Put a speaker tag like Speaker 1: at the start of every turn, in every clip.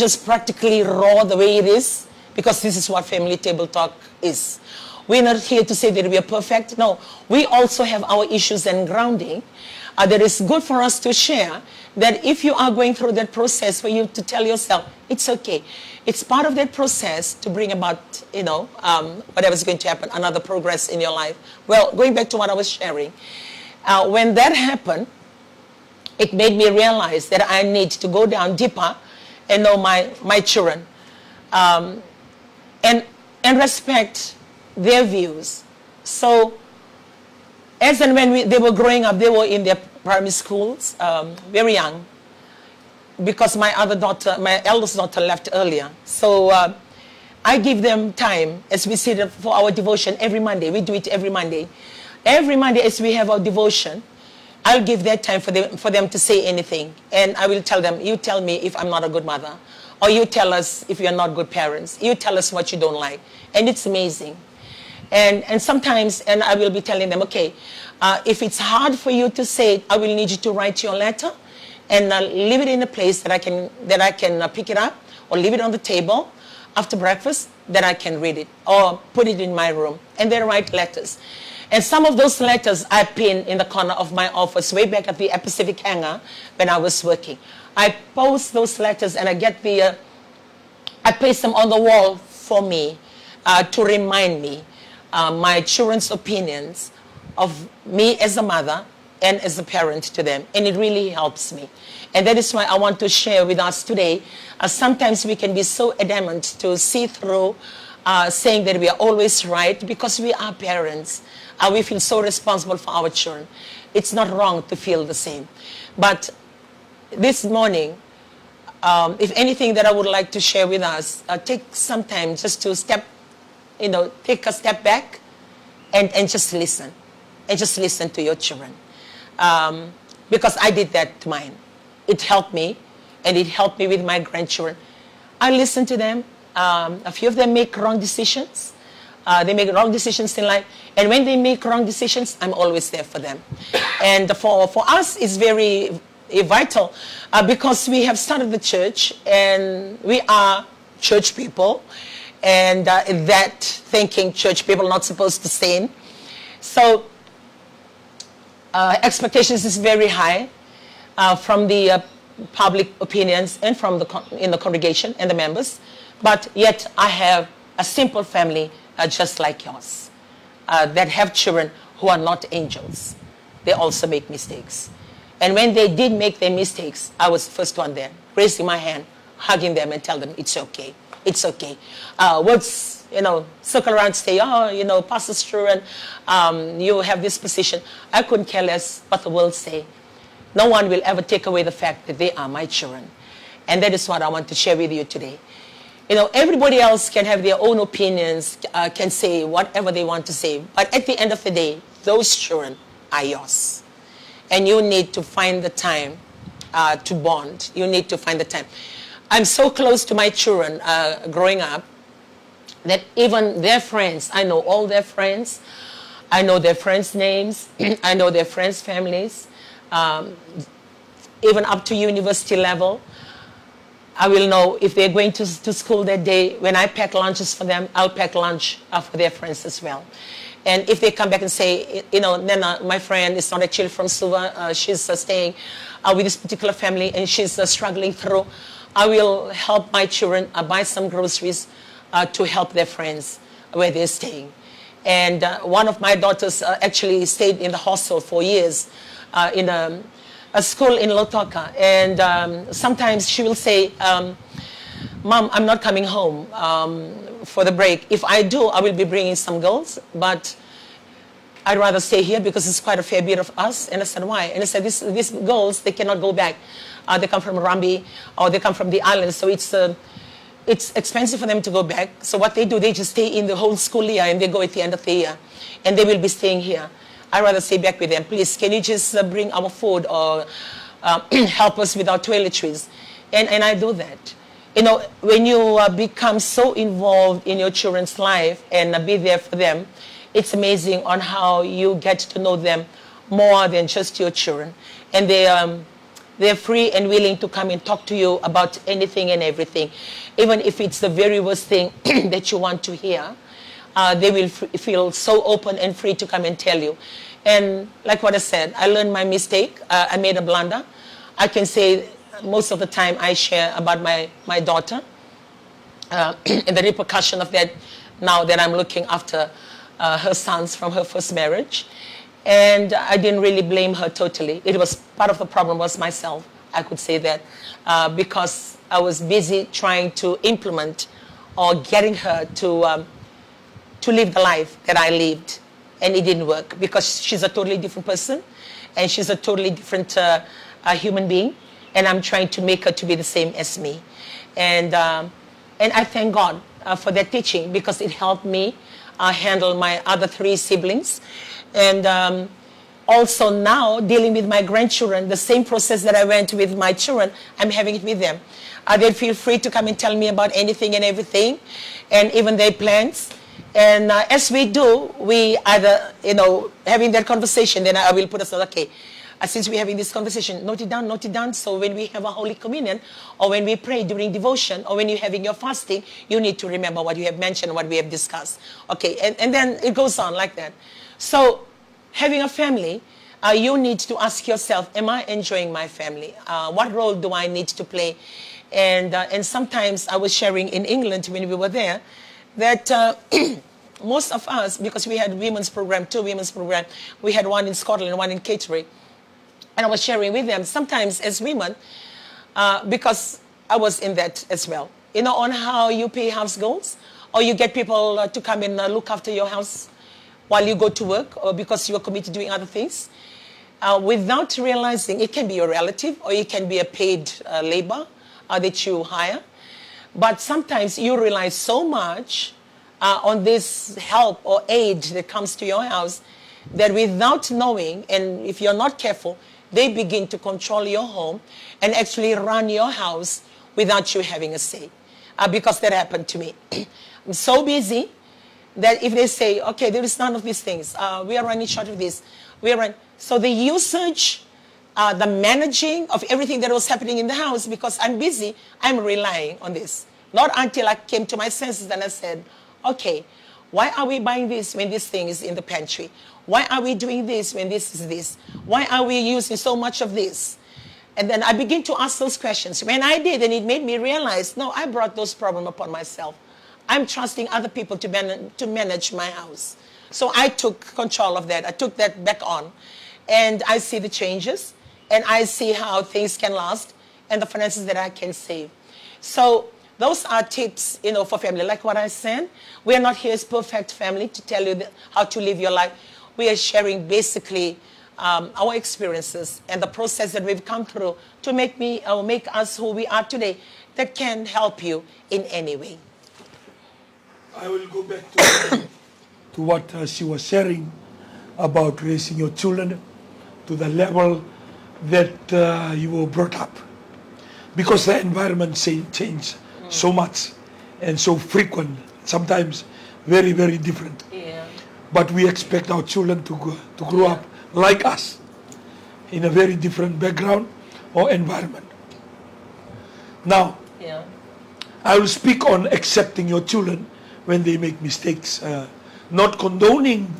Speaker 1: just practically raw the way it is, because this is what family table talk is. We're not here to say that we are perfect. No, we also have our issues and grounding. That is good for us to share, that if you are going through that process, for you to tell yourself, it's okay. It's part of that process to bring about, whatever's going to happen, another progress in your life. Well, going back to what I was sharing, when that happened, it made me realize that I need to go down deeper and know my children, and respect their views. So, as and when they were growing up, they were in their primary schools, very young, because my eldest daughter left earlier. So I give them time as we sit for our devotion every Monday. We do it every Monday. Every Monday as we have our devotion, I'll give that time for them to say anything. And I will tell them, you tell me if I'm not a good mother. Or you tell us if you're not good parents. You tell us what you don't like. And it's amazing. And sometimes, and I will be telling them, okay, if it's hard for you to say it, I will need you to write your letter and leave it in a place that I can pick it up, or leave it on the table after breakfast, that I can read it, or put it in my room. And they write letters. And some of those letters I pin in the corner of my office way back at the Pacific Hangar when I was working. I post those letters and I paste them on the wall for me to remind me my children's opinions of me as a mother and as a parent to them. And it really helps me. And that is why I want to share with us today. Sometimes we can be so adamant to see through saying that we are always right because we are parents. We feel so responsible for our children. It's not wrong to feel the same. But this morning, if anything that I would like to share with us, take some time just to take a step back and just listen. And just listen to your children. Because I did that to mine. It helped me, and it helped me with my grandchildren. I listen to them. A few of them make wrong decisions. They make wrong decisions in life. And when they make wrong decisions, I'm always there for them. And for us, it's very vital because we have started the church, and we are church people. And that thinking church people are not supposed to sin. So expectations is very high from the public opinions and from in the congregation and the members. But yet I have a simple family just like yours that have children who are not angels. They also make mistakes. And when they did make their mistakes, I was the first one there, raising my hand, hugging them and tell them it's okay. It's okay. Words, circle around, say, pastor's children, you have this position. I couldn't care less what the world say. No one will ever take away the fact that they are my children. And that is what I want to share with you today. Everybody else can have their own opinions, can say whatever they want to say. But at the end of the day, those children are yours. And you need to find the time to bond. You need to find the time. I'm so close to my children growing up that even their friends, I know all their friends. I know their friends' names. I know their friends' families. Even up to university level. I will know if they're going to school that day. When I pack lunches for them, I'll pack lunch for their friends as well. And if they come back and say, Nana, my friend is not actually from Suva. She's staying with this particular family and she's struggling through. I will help my children buy some groceries to help their friends where they're staying. And one of my daughters actually stayed in the hostel for years in a school in Lautoka. And sometimes she will say, Mom, I'm not coming home for the break. If I do, I will be bringing some girls, but I'd rather stay here because it's quite a fair bit of us. And I said, why? And I said, these girls, they cannot go back. They come from Rambi or they come from the islands, so it's expensive for them to go back. So what they do, they just stay in the whole school year and they go at the end of the year. And they will be staying here. I'd rather stay back with them. Please, can you just bring our food or help us with our toiletries? And I do that. When you become so involved in your children's life and be there for them, it's amazing on how you get to know them more than just your children. And they're free and willing to come and talk to you about anything and everything. Even if it's the very worst thing that you want to hear, they will feel so open and free to come and tell you. And like what I said, I learned my mistake. I made a blunder. I can say most of the time I share about my daughter and the repercussion of that now that I'm looking after her sons from her first marriage. And I didn't really blame her totally. It was part of the problem was myself, I could say that, because I was busy trying to implement or getting her to live the life that I lived. And it didn't work because she's a totally different person and she's a totally different human being. And I'm trying to make her to be the same as me. And I thank God for that teaching because it helped me handle my other 3 siblings. And also now dealing with my grandchildren, the same process that I went with my children, I'm having it with them. They feel free to come and tell me about anything and everything, and even their plans. And as we do, we either, having that conversation, then I will put aside, okay, since we're having this conversation, note it down. So when we have a Holy Communion, or when we pray during devotion, or when you're having your fasting, you need to remember what you have mentioned, what we have discussed. Okay, and then it goes on like that. So having a family, you need to ask yourself, am I enjoying my family? What role do I need to play? And sometimes I was sharing in England when we were there, that most of us, because we had women's program, 2 women's program, we had one in Scotland and one in Catering, and I was sharing with them, sometimes as women, because I was in that as well, on how you pay house goals, or you get people to come and look after your house while you go to work, or because you are committed to doing other things, without realizing it can be your relative, or it can be a paid labor that you hire. But sometimes you rely so much on this help or aid that comes to your house that without knowing, and if you're not careful, they begin to control your home and actually run your house without you having a say. Because that happened to me. I'm so busy that if they say, okay, there is none of these things, we are running short of this, so the usage, the managing of everything that was happening in the house, because I'm busy, I'm relying on this. Not until I came to my senses and I said, okay, why are we buying this when this thing is in the pantry? Why are we doing this when this is this? Why are we using so much of this? And then I begin to ask those questions. When I did, and it made me realize, no, I brought those problems upon myself. I'm trusting other people to manage my house. So I took control of that. I took that back on. And I see the changes. And I see how things can last. And the finances that I can save. So those are tips, for family. Like what I said, we are not here as perfect family to tell you how to live your life. We are sharing basically our experiences and the process that we've come through to make us who we are today that can help you in any way.
Speaker 2: I will go back to what she was sharing about raising your children to the level that you were brought up. Because the environment changed so much and so frequent, sometimes very, very different.
Speaker 1: Yeah.
Speaker 2: But we expect our children to grow up like us in a very different background or environment. Now, I will speak on accepting your children when they make mistakes, not condoning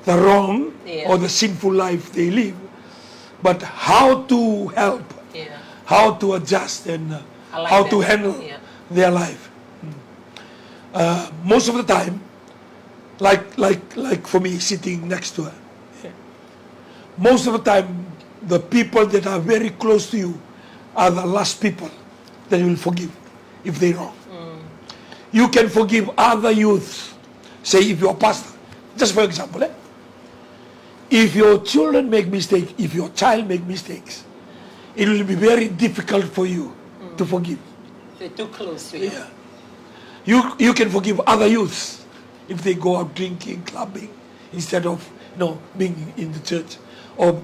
Speaker 2: the wrong or the sinful life they live, but how to help, how to adjust, and how to handle their life. Most of the time, like for me sitting next to her, most of the time the people that are very close to you are the last people that you will forgive if they wrong. You can forgive other youths. Say if you're a pastor, just for example, if your children make mistakes, if your child make mistakes, it will be very difficult for you to forgive.
Speaker 1: They're too close to you.
Speaker 2: Yeah. You can forgive other youths if they go out drinking, clubbing, instead of being in the church, or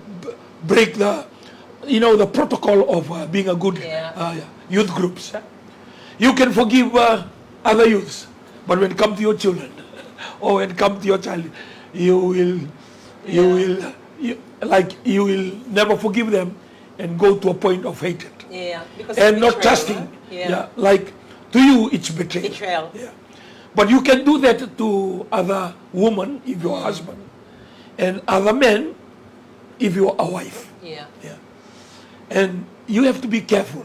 Speaker 2: break the the protocol of being a good youth groups. You can forgive other youths, but when it comes to your children or when it comes to your child, you will never forgive them and go to a point of hatred.
Speaker 1: Yeah. Because
Speaker 2: And
Speaker 1: of
Speaker 2: not
Speaker 1: betrayal,
Speaker 2: trusting.
Speaker 1: huh? Yeah.
Speaker 2: Like, to you, it's betrayal.
Speaker 1: Betrayal.
Speaker 2: Yeah. But you can do that to other woman if you're a husband, and other men if you're a wife.
Speaker 1: Yeah.
Speaker 2: Yeah. And you have to be careful,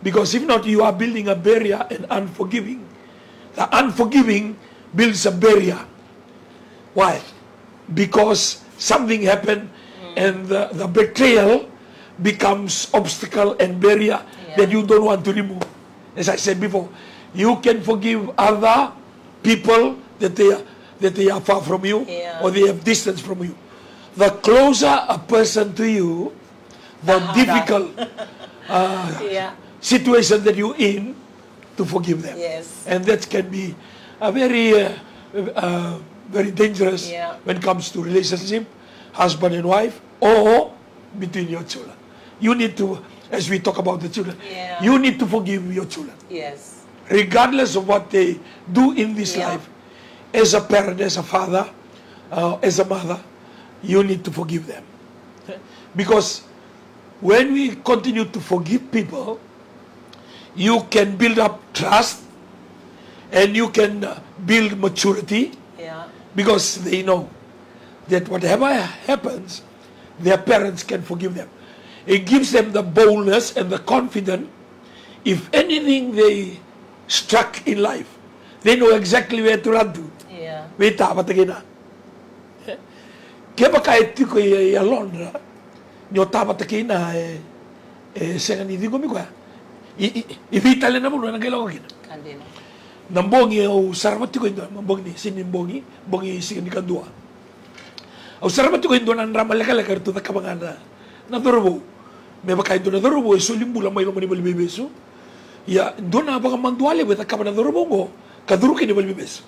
Speaker 2: because if not, you are building a barrier and unforgiving. The unforgiving builds a barrier. Why? Because something happened and the betrayal becomes obstacle and barrier that you don't want to remove. As I said before, you can forgive other people that they are far from you or they have distance from you. The closer a person to you, the difficult situation that you're in to forgive them.
Speaker 1: Yes.
Speaker 2: And that can be a very dangerous when it comes to relationship, husband and wife, or between your children. You need to, as we talk about the children, you need to forgive your children.
Speaker 1: Yes.
Speaker 2: Regardless of what they do in this life, as a parent, as a father, as a mother, you need to forgive them. Because when we continue to forgive people, you can build up trust and you can build maturity, because they know that whatever happens, their parents can forgive them. It gives them the boldness and the confidence. If anything they struck in life, they know exactly where to run to. Wait, patagina. Kaya kahit ko Alondra, nyo patagina senga ni digo mi kwa. Ivitale na mo na kailangan ko kina.
Speaker 1: Kandina.
Speaker 2: Nambongi au sarmati ko indo, mambongi sinimbongi, bongi sini kandua. Au sarmati ko indo nan ramalaka tu ta kabangana. Na dorobo. Me baka indo na dorobo so limbula may lomani balbebeso. Ya dona baka manduale beta kabana dorobo ngo. Kaduru kini balbebeso.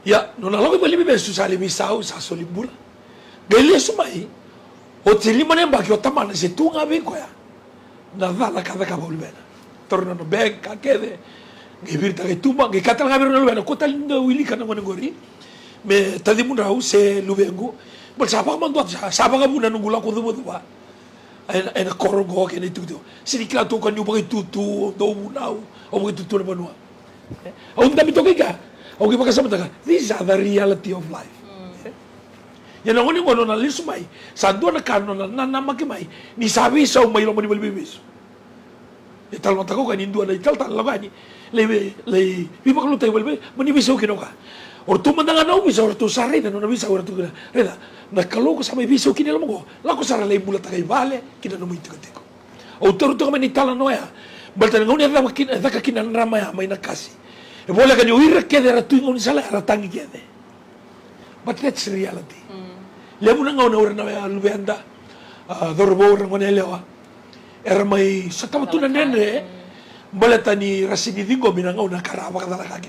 Speaker 2: Ya no na logo balbebeso sa limisao sa solimbula. Gele sumai. O tilima ne mbaki o tamana se tunga biko ya. Na dala kada kabolbena. Torno no beg kakede. Gibirta ke tuma ke katal ngabir no lubena ko talindo wili kana ngone gori. Me tadi mun rau se lubengu. Bal sapa manduat sapa kabuna nungula ko dubo duba. Ana korongo ke ni tudo. Sini kila to kan yuba tutu do munau. O mo tutu na banua. O ndami to kika. O ke baka samata. These are the reality of life. Yan ang uning wala na lisumay. Sa doon na kano na namakimay. Ni sabi sa umay lang mo ni balibibis. Ital mata ko kanin doon na ital talaga ni. Lay pipa kalu tayo balibibis. Manibisaw kino ka. Or tumandang na ubisa or to sari na no nabisa or to reda. Nakalo ko sa may bisaw kinila mo ko. Lako sara lay bulat kay bale kina no mo itikatiko. O toro to kami ni tala no ya. Balta ngoni da ka kinan ramaya may nakasi. E bola kanyo ira kede ratu ngoni sala ratangi kede. But that's reality. Lemo na nga na lubenda, dorbo orang manelewa. Era may sa kamatunan nene, balata ni Rasinidingo binangaw na karawa ka talaga.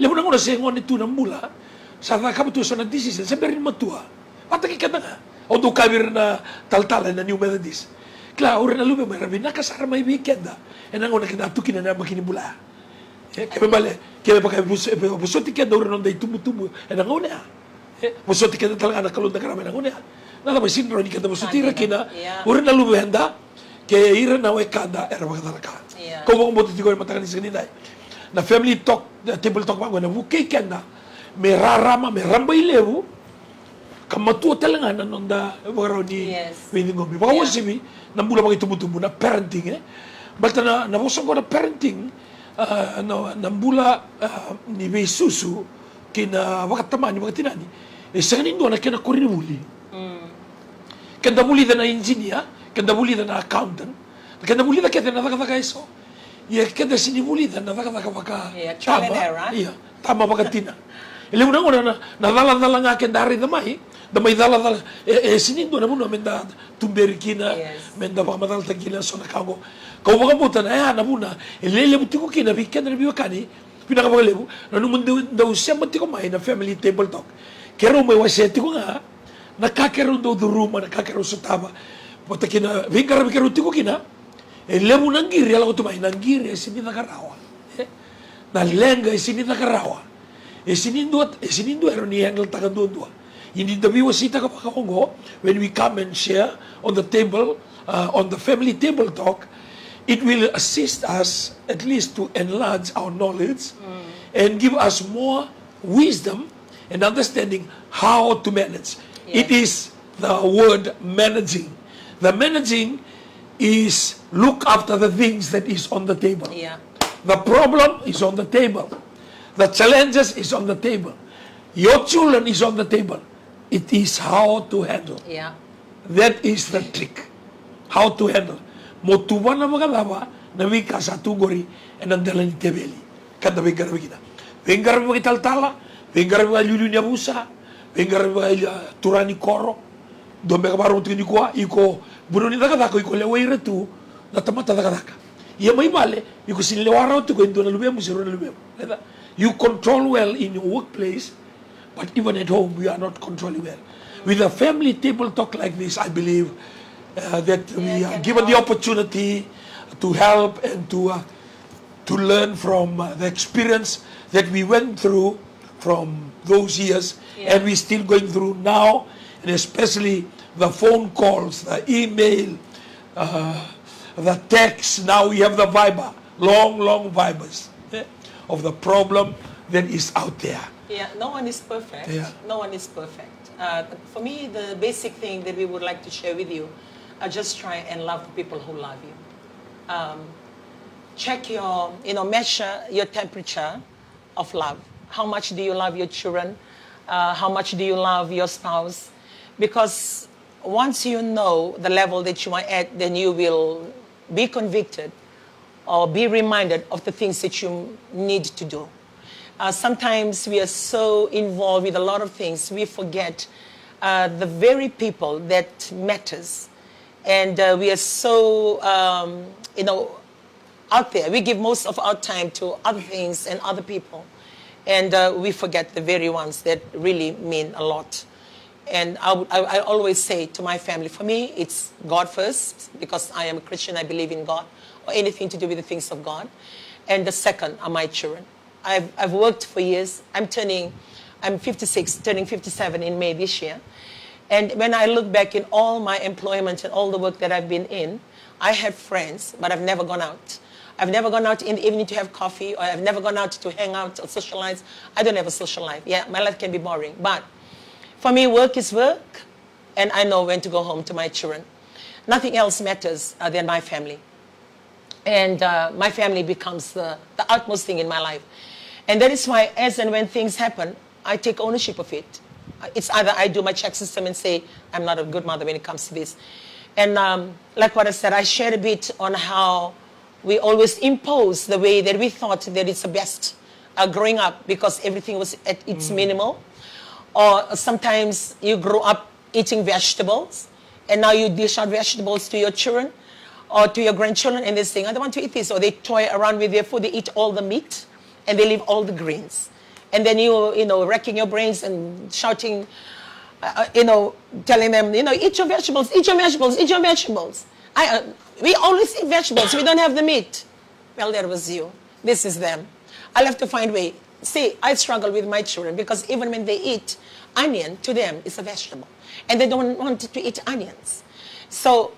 Speaker 2: Lemo na nga na siya ngon ito ng mula, sa kamatunan sa nandisisa, sa berin matua. Pataki ka na nga. O do kabir na taltalan na New Methodist. Kla, ura na lube, may rabi, nakasara may weekend na. E nangaw na kinatukin na makinibula. Kaya bale, kaya pa kayo busotik yan, ura nung day tumutubo. E nangaw na. Musuti kita talaga nakalun na karami na kunya. Nalamay sinro ni kita musuti kina. Uri na lubenda kaya ira na way kada era talaga. Kung mo buti ko matagal ni kanina. Na family talk, table talk ba na bukay kanda. May rarama, may rambay lewu. Kamatuwa talaga na nung da waro ni Windingo. Baka wasibi, nambula mga tumutubo na parenting Basta na nabusang ko na parenting nambula ni Besusu kina wakatama ni wakatinani. Sa kanin doon na kina kurinuli. Kanda muli na engineer, kanda muli na accountant, kanda muli na kaya na nakataka iso. Kanda sinimuli na nakataka waka tama. Tama wakatina. Ilang mo na nadala-dala nga kenda rin damay dala-dala. Sinin doon na muna menda tumberi kina, menda pakamadalta kina so nakago. Kau makabutan, na muna, ilelebuti ko kina, bigyan na nabiwakani, pinakapagalebu, na naman daw siya mati ko may na family table talk. Kero may waseti ko nga, nakakaroon daw duruma, nakakaroon sa tama. Pata kina, vingkarabi karuti ko kina, lemu nanggiri, alam ko tumay, nanggiri, sini nakarawa. Nalenga, sini nakarawa. Sinindo, ero ni handle tagan doon. Hindi dabi wasita ka pakakongo, when we come and share on the table, on the family table talk, it will assist us at least to enlarge our knowledge and give us more wisdom and understanding how to manage. It is the word managing. The managing is look after the things that is on the table.
Speaker 1: Yeah.
Speaker 2: The problem is on the table. The challenges is on the table. Your children is on the table. It is how to handle.
Speaker 1: Yeah.
Speaker 2: That is the trick. How to handle. Motuwa na mga lava na wika sa tugori and ang dala ni tebeli. Kada wengar kita. Wengar mga italtala, wengar mga lulu niya busa, wengar mga turani koro. Dombe ka barong tini kuwa, iko buno ni takatako, iko lewa iretu, na tamata takataka. Iya may male, iko sinilewara o tuko, ito na lumemo, siro na lumemo. You control well in your workplace, but even at home, we are not controlling well. With a family table talk like this, I believe that we are given the opportunity to help and to learn from the experience that we went through from those years, and we're still going through now, and especially the phone calls, the email, the text. Now we have the Viber, long Vibers of the problem that is out there.
Speaker 1: Yeah, no one is perfect.
Speaker 2: Yeah.
Speaker 1: No one is perfect. For me, the basic thing that we would like to share with you, just try and love the people who love you. Check your, measure your temperature of love. How much do you love your children? How much do you love your spouse? Because once you know the level that you are at, then you will be convicted or be reminded of the things that you need to do. Sometimes we are so involved with a lot of things, we forget the very people that matters. And we are so, out there. We give most of our time to other things and other people. And we forget the very ones that really mean a lot. And I always say to my family, for me, it's God first, because I am a Christian, I believe in God, or anything to do with the things of God. And the second are my children. I've worked for years. I'm 56, turning 57 in May this year. And when I look back in all my employment and all the work that I've been in, I have friends, but I've never gone out. I've never gone out in the evening to have coffee, or I've never gone out to hang out or socialize. I don't have a social life. Yeah, my life can be boring. But for me, work is work, and I know when to go home to my children. Nothing else matters than my family. And my family becomes the utmost thing in my life. And that is why, as and when things happen, I take ownership of it. It's either I do my check system and say, I'm not a good mother when it comes to this. And like what I said, I shared a bit on how we always impose the way that we thought that it's the best growing up, because everything was at its minimal. Or sometimes you grow up eating vegetables, and now you dish out vegetables to your children or to your grandchildren, and they say, I don't want to eat this. Or they toy around with their food, they eat all the meat, and they leave all the greens. And then you racking your brains and shouting, telling them, eat your vegetables, eat your vegetables, eat your vegetables. We always eat vegetables, we don't have the meat. Well, that was you. This is them. I'll have to find a way. See, I struggle with my children, because even when they eat onion, to them, it's a vegetable. And they don't want to eat onions. So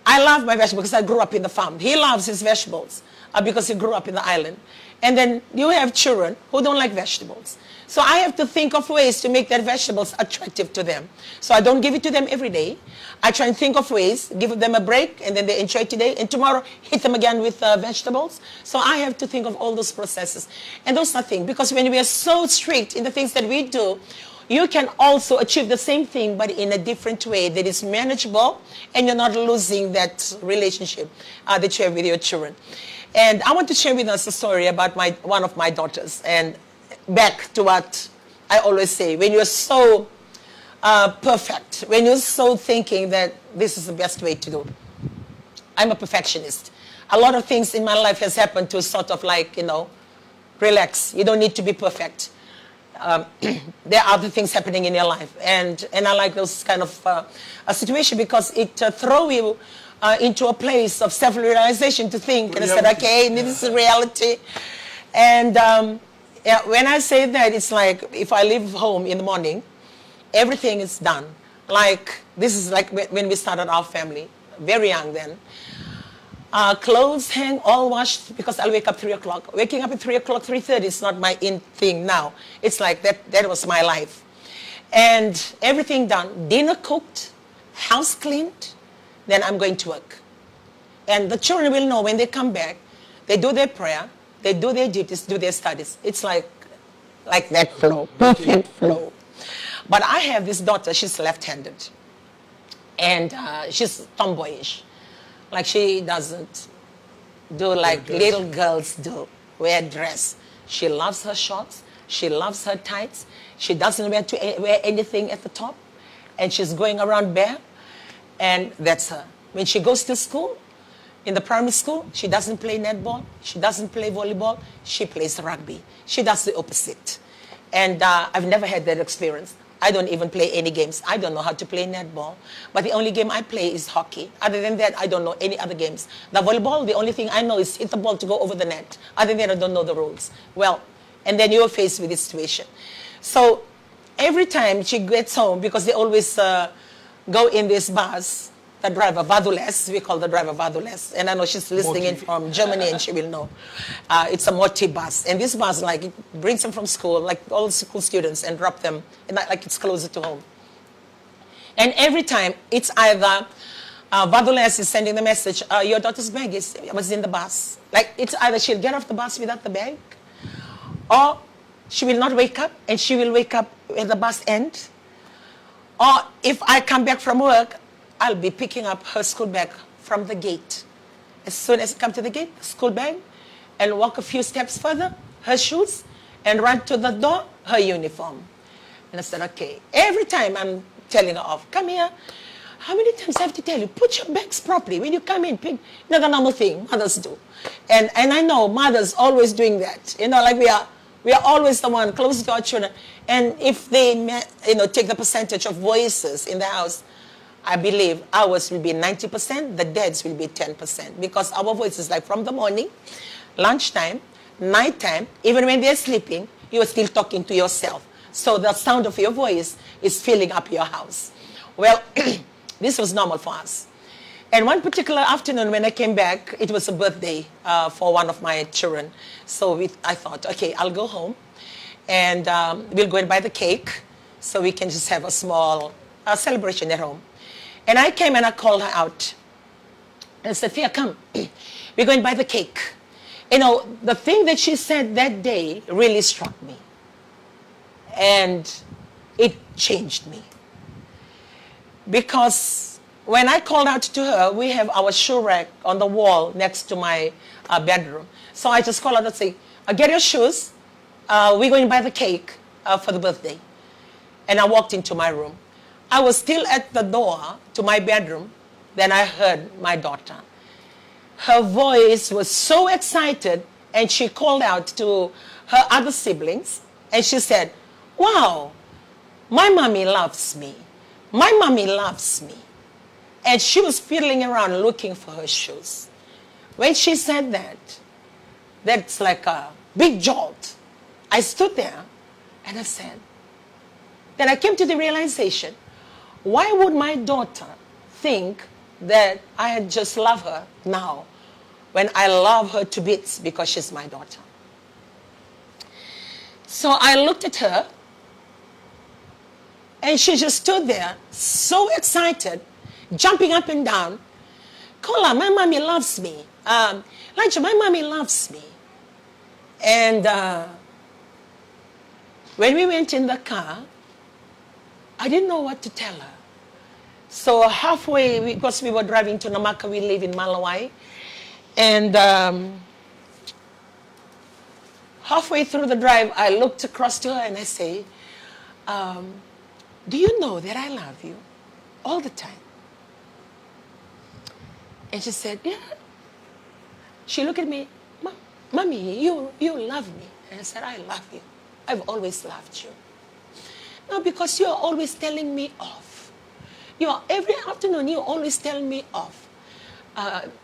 Speaker 1: I love my vegetables because I grew up in the farm. He loves his vegetables because he grew up in the island. And then you have children who don't like vegetables. So I have to think of ways to make that vegetables attractive to them. So I don't give it to them every day. I try and think of ways, give them a break, and then they enjoy today, and tomorrow hit them again with vegetables. So I have to think of all those processes. And those are things, because when we are so strict in the things that we do, you can also achieve the same thing, but in a different way that is manageable, and you're not losing that relationship that you have with your children. And I want to share with us a story about one of my daughters. And back to what I always say, when you're so perfect, when you're so thinking that this is the best way to do. I'm a perfectionist. A lot of things in my life has happened to sort of relax. You don't need to be perfect. There are other things happening in your life. And I like those kind of a situation, because it throws you into a place of self-realization to think. And I said, okay, this is reality. And when I say that, it's like if I leave home in the morning, everything is done. Like, this is like when we started our family. very young then. Clothes hang all washed because I'll wake up 3 o'clock. Waking up at 3 o'clock, 3:30 is not my in thing now. It's like that was my life. And everything done, dinner cooked, house cleaned, then I'm going to work. And the children will know when they come back, they do their prayer, they do their duties, do their studies. It's like that flow, perfect flow. But I have this daughter, she's left-handed. And she's tomboyish. Like she doesn't do like little girls do, wear dress. She loves her shorts, she loves her tights. She doesn't wear anything at the top. And she's going around bare. And that's her. When she goes to school, in the primary school, she doesn't play netball, she doesn't play volleyball, she plays rugby. She does the opposite. And I've never had that experience. I don't even play any games. I don't know how to play netball. But the only game I play is hockey. Other than that, I don't know any other games. The volleyball, the only thing I know is hit the ball to go over the net. Other than that, I don't know the rules. Well, and then you're faced with this situation. So every time she gets home, because they always go in this bus, the driver, Vadules, we call the driver Vadules. And I know she's listening in from Germany and she will know. It's a Moti bus. And this bus, like, it brings them from school, like all school students, and drop them, and like it's closer to home. And every time, it's either Vadules is sending the message, your daughter's bag was in the bus. Like, it's either she'll get off the bus without the bag, or she will not wake up, and she will wake up at the bus end. Or if I come back from work, I'll be picking up her school bag from the gate. As soon as I come to the gate, school bag, and walk a few steps further, her shoes, and run to the door, her uniform. And I said, okay. Every time I'm telling her off, come here. How many times I have to tell you, put your bags properly when you come in, pick, the normal thing mothers do. And I know mothers always doing that. Like we are always the one close to our children. And if they, take the percentage of voices in the house, I believe ours will be 90%, the dads will be 10. Because our voice is like from the morning, lunchtime, nighttime, even when they're sleeping, you're still talking to yourself. So the sound of your voice is filling up your house. Well, this was normal for us. And one particular afternoon when I came back, it was a birthday for one of my children. So I thought, okay, I'll go home and we'll go and buy the cake so we can just have a small celebration at home. And I came and I called her out. And I said, Fia, come. We're going to buy the cake. The thing that she said that day really struck me. And it changed me. Because when I called out to her, we have our shoe rack on the wall next to my bedroom. So I just called out and say, get your shoes. We're going to buy the cake for the birthday. And I walked into my room. I was still at the door to my bedroom. Then I heard my daughter. Her voice was so excited, and she called out to her other siblings, and she said, wow, my mommy loves me. My mommy loves me. And she was fiddling around looking for her shoes. When she said that, that's like a big jolt. I stood there and I said, then I came to the realization, why would my daughter think that I just love her now when I love her to bits because she's my daughter? So I looked at her and she just stood there so excited, jumping up and down. Kola, my mommy loves me. Elijah, my mommy loves me. And when we went in the car, I didn't know what to tell her. So halfway, because we were driving to Namaka, we live in Malawai. And halfway through the drive, I looked across to her and I say, do you know that I love you all the time? And she said, yeah. She looked at me, Mommy, you love me. And I said, I love you. I've always loved you. No, because you're always telling me off. Every afternoon, you always tell me off.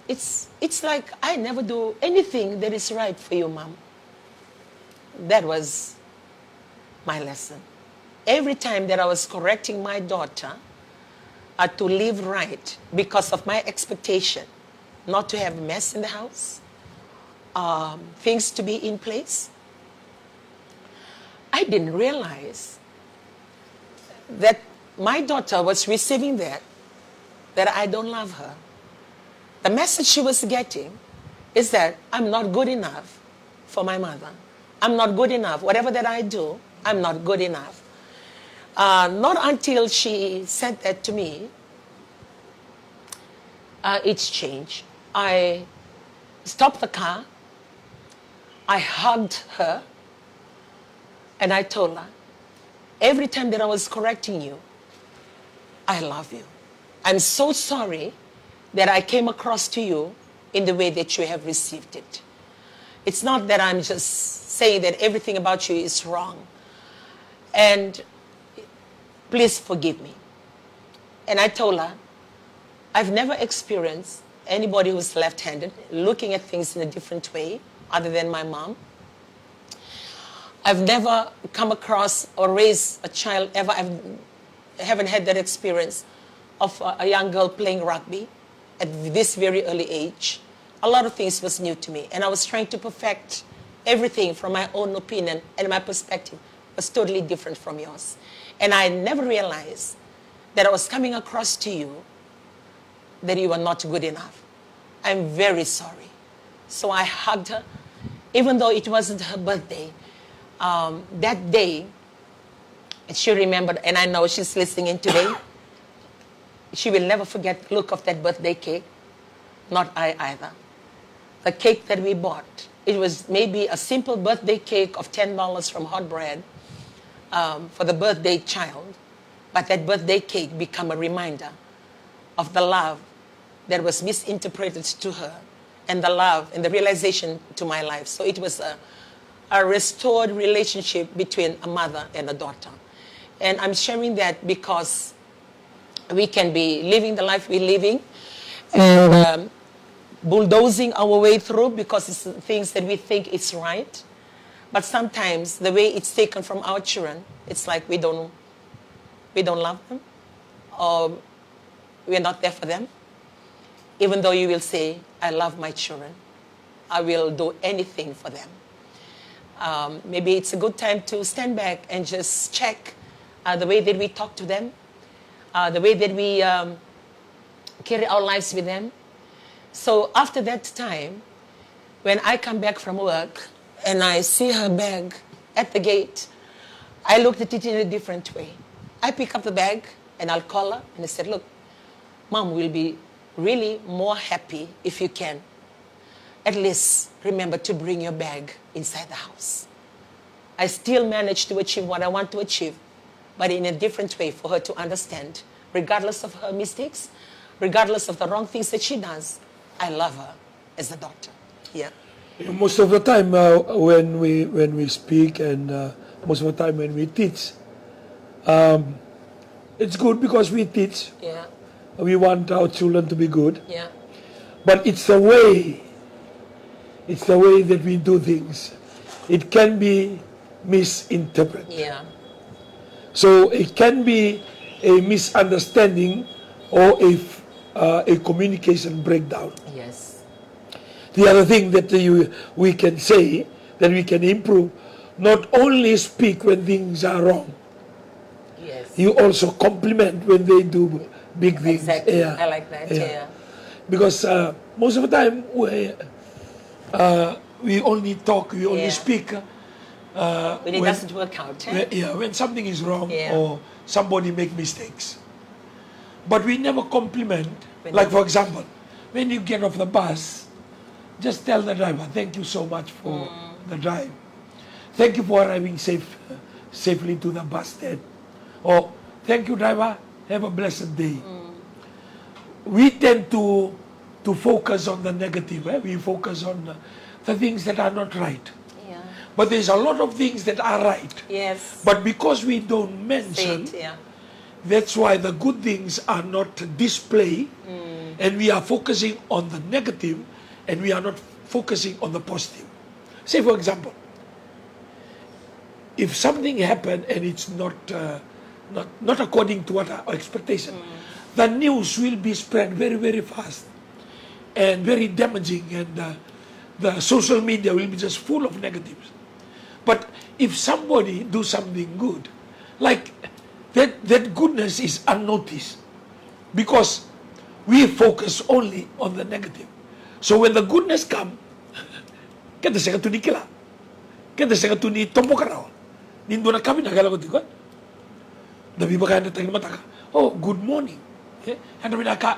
Speaker 1: It's like I never do anything that is right for you, Mom. That was my lesson. Every time that I was correcting my daughter, to live right because of my expectation, not to have mess in the house, things to be in place. I didn't realize that my daughter was receiving that I don't love her. The message she was getting is that I'm not good enough for my mother. I'm not good enough. Whatever that I do, I'm not good enough. Not until she said that to me, it's changed. I stopped the car. I hugged her. And I told her, every time that I was correcting you, I love you. I'm so sorry that I came across to you in the way that you have received it. It's not that I'm just saying that everything about you is wrong. And please forgive me. And I told her, I've never experienced anybody who's left-handed looking at things in a different way other than my mom. I've never come across or raised a child ever. I haven't had that experience of a young girl playing rugby at this very early age. A lot of things was new to me, and I was trying to perfect everything from my own opinion, and my perspective was totally different from yours. And I never realized that I was coming across to you that you were not good enough. I'm very sorry. So I hugged her, even though it wasn't her birthday. That day, she remembered, and I know she's listening in today, she will never forget the look of that birthday cake. Not I either. The cake that we bought, it was maybe a simple birthday cake of $10 from Hot Bread for the birthday child. But that birthday cake became a reminder of the love that was misinterpreted to her, and the love and the realization to my life. So it was a restored relationship between a mother and a daughter. And I'm sharing that because we can be living the life we're living and bulldozing our way through because it's things that we think is right. But sometimes the way it's taken from our children, it's like we don't love them, or we're not there for them. Even though you will say, I love my children, I will do anything for them. Maybe it's a good time to stand back and just check the way that we talk to them, the way that we carry our lives with them. So after that time, when I come back from work and I see her bag at the gate, I looked at it in a different way. I pick up the bag and I'll call her and I said, look, Mom will be really more happy if you can. At least remember to bring your bag inside the house. I still managed to achieve what I want to achieve, but in a different way for her to understand, regardless of her mistakes, regardless of the wrong things that she does, I love her as a daughter. Yeah.
Speaker 2: Most of the time when we speak and most of the time when we teach, it's good because we teach.
Speaker 1: Yeah.
Speaker 2: We want our children to be good.
Speaker 1: Yeah.
Speaker 2: But it's the way that we do things. It can be misinterpreted.
Speaker 1: Yeah.
Speaker 2: So it can be a misunderstanding or a communication breakdown.
Speaker 1: Yes.
Speaker 2: The other thing that we can say, that we can improve, not only speak when things are wrong,
Speaker 1: Yes.
Speaker 2: you also compliment when they do big things.
Speaker 1: Exactly.
Speaker 2: Yeah.
Speaker 1: I like that. Yeah.
Speaker 2: Because most of the time we only talk, we only
Speaker 1: Yeah.
Speaker 2: speak
Speaker 1: When it doesn't work out.
Speaker 2: when something is wrong
Speaker 1: Yeah.
Speaker 2: or somebody make mistakes. But we never compliment.
Speaker 1: When
Speaker 2: Like for example, when you get off the bus, just tell the driver, thank you so much for the drive. Thank you for arriving safely to the bus stand. Or thank you, driver, have a blessed day. We tend to focus on the negative. We focus on the things that are not right.
Speaker 1: Yeah.
Speaker 2: But there's a lot of things that are right.
Speaker 1: Yes.
Speaker 2: But because we don't
Speaker 1: Say
Speaker 2: mention,
Speaker 1: it, yeah.
Speaker 2: that's why the good things are not displayed, and we are focusing on the negative, and we are not focusing on the positive. Say, for example, if something happened and it's not according to what our expectation, the news will be spread very, very fast and very damaging, and the social media will be just full of negatives. But if somebody do something good, like that goodness is unnoticed because we focus only on the negative. So when the goodness come, kita sa katuni kila, kita sa katuni tompo karaw, nindo na kami nagala ko tikot. Dabi ba kaya natagin mata ka? Oh, good morning. Ano binaka?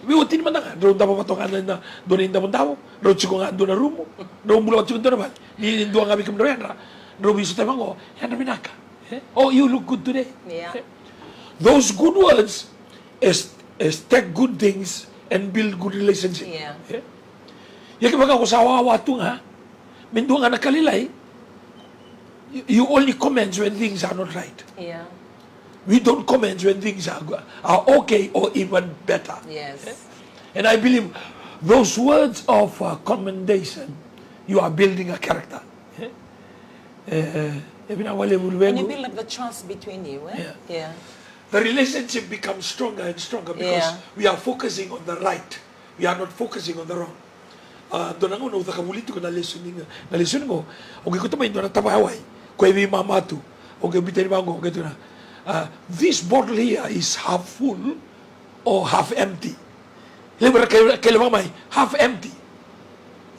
Speaker 2: Wiutin man nga. Doon dapat patungan na doon yung damon tao. Doon siya nga doon na rumo. Doon mula siya doon naman. Doon nga kami doon yan. Doon biso tayo mga, ano binaka? Oh, you look good today.
Speaker 1: Yeah.
Speaker 2: Those good words is take good things and build good relationship.
Speaker 1: Yeah.
Speaker 2: Yung kapag ako sa awawato nga, minto nga nakalilay, you only comment when things are not right.
Speaker 1: Yeah.
Speaker 2: We don't comment when things are okay or even better.
Speaker 1: Yes.
Speaker 2: And I believe those words of commendation, you are building a character.
Speaker 1: And you build up the trust between you. Yeah.
Speaker 2: The relationship becomes stronger and stronger because we are focusing on the right. We are not focusing on the wrong. Doon ang una, utakabulito ko na lesson mo. Okay ko tamay, doon ang tabahaway. Kaya may mamatu. Okay, bitin ba ako, okay na. This bottle here is half full or half empty. Lebra kailangan may half empty.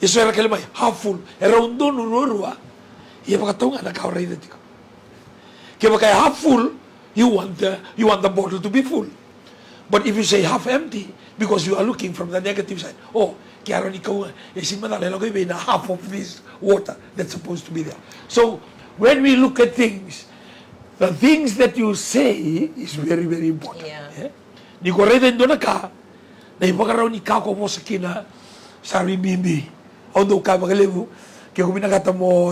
Speaker 2: Yeso era kailangan may half full. Around doon nururua. Iya pagkatawa nga nakawaray na tiko. Kaya kaya half full, you want the bottle to be full. But if you say half empty, because you are looking from the negative side, oh, kaya rin ikaw, isin man nalang kayo na half of this water that's supposed to be there. So, when we look at things, the things that you say is very, very important. Ni ko rin doon na ka, na ipagkaraw ni kako mo sa kina, sa rimimbi. Although ka magalibu, kaya kung minakata mo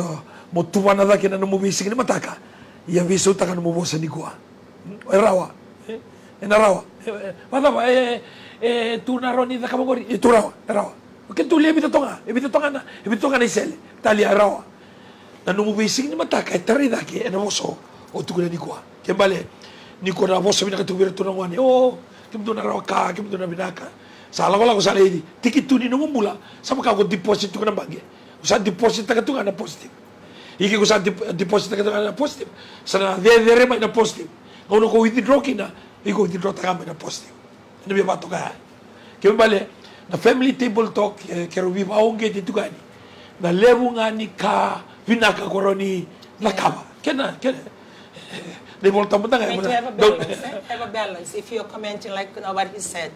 Speaker 2: tuwa na kina na mubisig na mataka, iya viso taka na mubosa ni kuha. Erawa. Enarawa. Mata ba, tunaro ni nakamagori, iturawa, erawa. Okay, tuloy, ibito nga na isele, tali, erawa. Na numubisig ni mataka, itarin na ki, enamoso, o tuko na ni kuha. Kaya bale, ni ko na mo sabi na katubira ito ng wani, kim doon na raw ka, kim doon na binaka. Sa alam ko lang ko sa lady, tikit to ni mula, sa makakot deposit ko ng bagay. Usa deposit na katunga na positive. Iki ko sa deposit na katunga na positive. Sa na there may na positive. Kung ko withdraw kina, iko withdraw ta kami na positive. Ano ba bato ka? Kaya bale, na family table talk, kaya rubi maong gate ito gani. Na lewo nga ni ka, binaka ko rin ni nakama. Kaya they will have
Speaker 1: a balance. Have a balance. If you're commenting like what he said,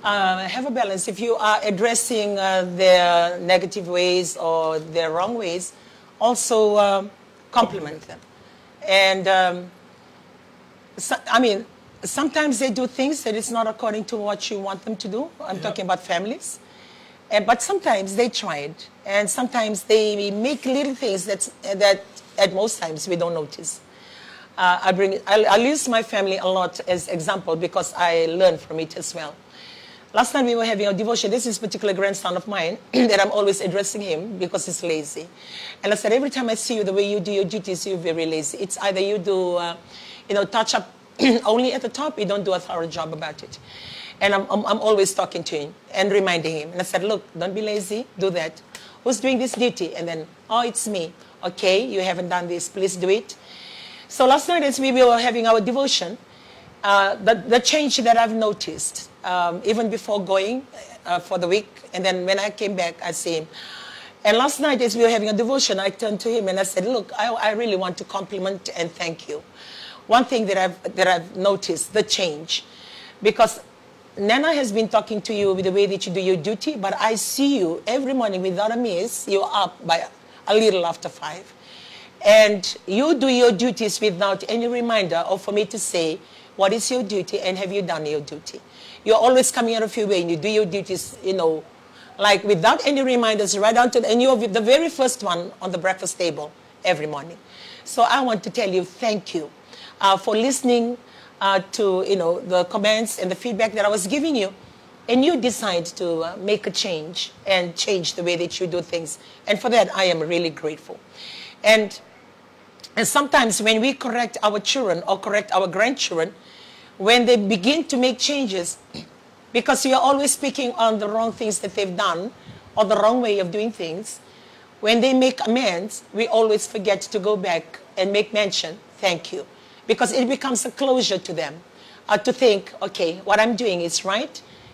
Speaker 1: have a balance. If you are addressing their negative ways or their wrong ways, also compliment them. And sometimes they do things that is not according to what you want them to do. I'm talking about families. But sometimes they tried, and sometimes they make little things that at most times we don't notice. I'll use my family a lot as example because I learn from it as well. Last time we were having a devotion. This is a particular grandson of mine that I'm always addressing him because he's lazy. And I said, every time I see you, the way you do your duties, you're very lazy. It's either you do, touch up only at the top, you don't do a thorough job about it. And I'm always talking to him and reminding him. And I said, look, don't be lazy, do that. Who's doing this duty? And then, oh, it's me. Okay, you haven't done this, please do it. So last night as we were having our devotion, the change that I've noticed, even before going for the week, and then when I came back, I see him. And last night as we were having a devotion, I turned to him and I said, look, I really want to compliment and thank you. One thing that I've noticed, the change, because Nana has been talking to you with the way that you do your duty, but I see you every morning without a miss, you're up by a little after 5. And you do your duties without any reminder or for me to say, what is your duty and have you done your duty? You're always coming out of your way and you do your duties, like without any reminders right down to, and you're the very first one on the breakfast table every morning. So I want to tell you, thank you for listening to, the comments and the feedback that I was giving you. And you decide to make a change and change the way that you do things. And for that, I am really grateful. And sometimes when we correct our children or correct our grandchildren, when they begin to make changes, because you're always speaking on the wrong things that they've done or the wrong way of doing things, when they make amends, we always forget to go back and make mention, thank you. Because it becomes a closure to them to think, okay, what I'm doing is right.